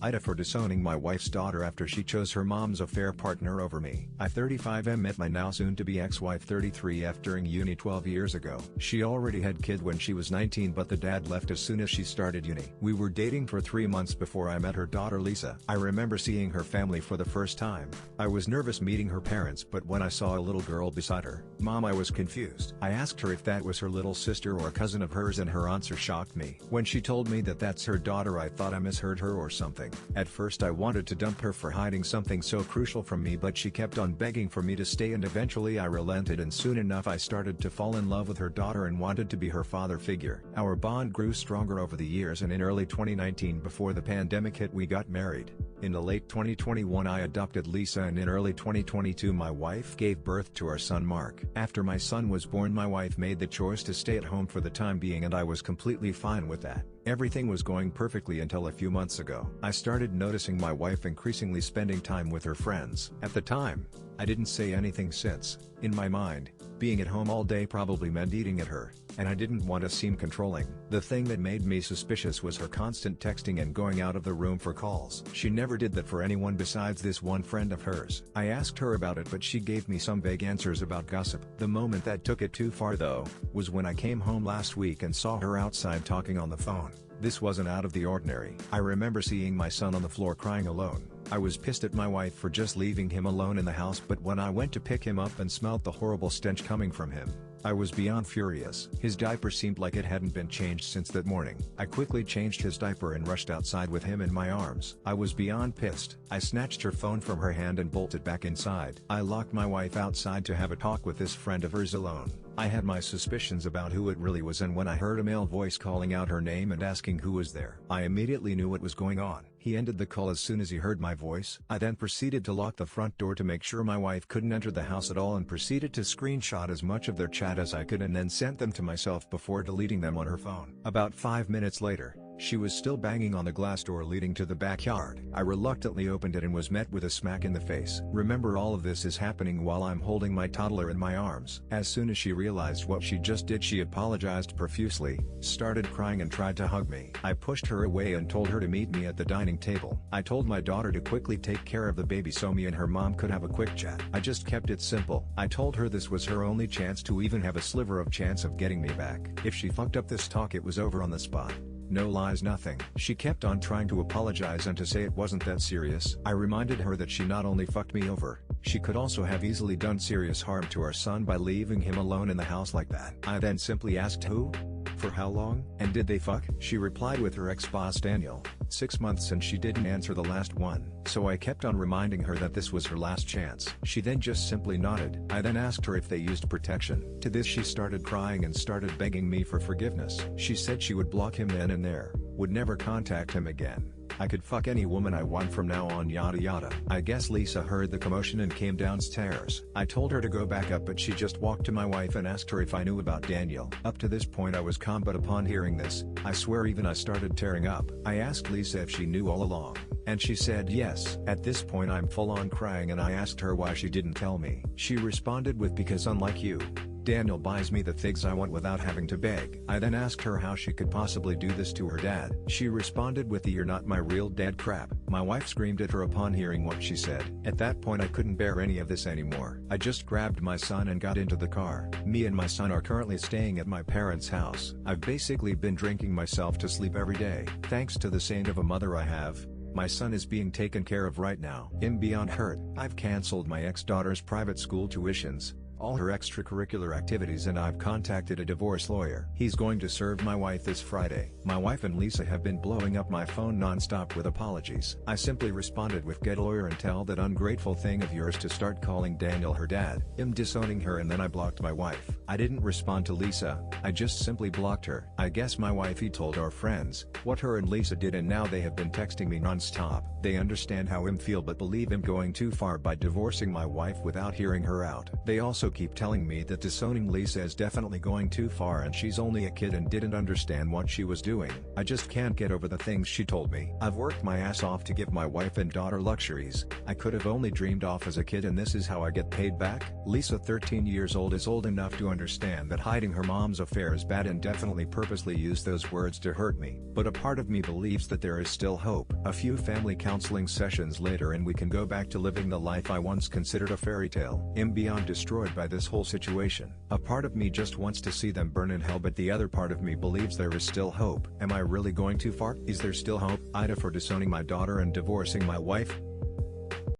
AITA for disowning my wife's daughter after she chose her mom's affair partner over me. I 35M met my now soon-to-be ex-wife 33F during uni 12 years ago. She already had kid when she was 19 but the dad left as soon as she started uni. We were dating for 3 months before I met her daughter Lisa. I remember seeing her family for the first time. I was nervous meeting her parents but when I saw a little girl beside her mom I was confused. I asked her if that was her little sister or cousin of hers and her answer shocked me. When she told me that that's her daughter I thought I misheard her or something. At first I wanted to dump her for hiding something so crucial from me but she kept on begging for me to stay and eventually I relented and soon enough I started to fall in love with her daughter and wanted to be her father figure. Our bond grew stronger over the years and in early 2019 before the pandemic hit we got married. In the late 2021 I adopted Lisa and in early 2022 my wife gave birth to our son Mark. After my son was born my wife made the choice to stay at home for the time being and I was completely fine with that. Everything was going perfectly until a few months ago. I started noticing my wife increasingly spending time with her friends. At the time, I didn't say anything since, in my mind, being at home all day probably meant eating at her, and I didn't want to seem controlling. The thing that made me suspicious was her constant texting and going out of the room for calls. She never did that for anyone besides this one friend of hers. I asked her about it but she gave me some vague answers about gossip. The moment that took it too far though, was when I came home last week and saw her outside talking on the phone. This wasn't out of the ordinary. I remember seeing my son on the floor crying alone. I was pissed at my wife for just leaving him alone in the house but when I went to pick him up and smelled the horrible stench coming from him, I was beyond furious. His diaper seemed like it hadn't been changed since that morning. I quickly changed his diaper and rushed outside with him in my arms. I was beyond pissed. I snatched her phone from her hand and bolted back inside. I locked my wife outside to have a talk with this friend of hers alone. I had my suspicions about who it really was and when I heard a male voice calling out her name and asking who was there, I immediately knew what was going on. He ended the call as soon as he heard my voice. I then proceeded to lock the front door to make sure my wife couldn't enter the house at all and proceeded to screenshot as much of their chat as I could and then sent them to myself before deleting them on her phone. About 5 minutes later, she was still banging on the glass door leading to the backyard. I reluctantly opened it and was met with a smack in the face. Remember, all of this is happening while I'm holding my toddler in my arms. As soon as she realized what she just did she apologized profusely, started crying and tried to hug me. I pushed her away and told her to meet me at the dining table. I told my daughter to quickly take care of the baby so me and her mom could have a quick chat. I just kept it simple. I told her this was her only chance to even have a sliver of chance of getting me back. If she fucked up this talk it was over on the spot. No lies, nothing. She kept on trying to apologize and to say it wasn't that serious. I reminded her that she not only fucked me over, she could also have easily done serious harm to our son by leaving him alone in the house like that. I then simply asked who? For how long? And did they fuck? She replied with her ex-boss Daniel, 6 months, and she didn't answer the last one. So I kept on reminding her that this was her last chance. She then just simply nodded. I then asked her if they used protection. To this she started crying and started begging me for forgiveness. She said she would block him then and there, would never contact him again. I could fuck any woman I want from now on, yada yada. I guess Lisa heard the commotion and came downstairs. I told her to go back up but she just walked to my wife and asked her if I knew about Daniel. Up to this point I was calm but upon hearing this, I swear even I started tearing up. I asked Lisa if she knew all along, and she said yes. At this point I'm full on crying and I asked her why she didn't tell me. She responded with, because unlike you, Daniel buys me the things I want without having to beg. I then asked her how she could possibly do this to her dad. She responded with the "you're not my real dad" crap. My wife screamed at her upon hearing what she said. At that point I couldn't bear any of this anymore. I just grabbed my son and got into the car. Me and my son are currently staying at my parents' house. I've basically been drinking myself to sleep every day. Thanks to the saint of a mother I have, my son is being taken care of right now. I'm beyond hurt. I've cancelled my ex-daughter's private school tuitions, all her extracurricular activities, and I've contacted a divorce lawyer. He's going to serve my wife this Friday. My wife and Lisa have been blowing up my phone non-stop with apologies. I simply responded with, get a lawyer and tell that ungrateful thing of yours to start calling Daniel her dad. I'm disowning her, and then I blocked my wife. I didn't respond to Lisa, I just simply blocked her. I guess my wifey told our friends what her and Lisa did, and now they have been texting me non-stop. They understand how I'm feel but believe I'm going too far by divorcing my wife without hearing her out. They also also keep telling me that disowning Lisa is definitely going too far and she's only a kid and didn't understand what she was doing. I just can't get over the things she told me. I've worked my ass off to give my wife and daughter luxuries I could have only dreamed of as a kid, and this is how I get paid back? Lisa, 13 years old, is old enough to understand that hiding her mom's affair is bad and definitely purposely used those words to hurt me. But a part of me believes that there is still hope. A few family counseling sessions later and we can go back to living the life I once considered a fairy tale. I'm beyond destroyed by this whole situation. A part of me just wants to see them burn in hell, but the other part of me believes there is still hope. Am I really going too far? Is there still hope? AITA for disowning my daughter and divorcing my wife?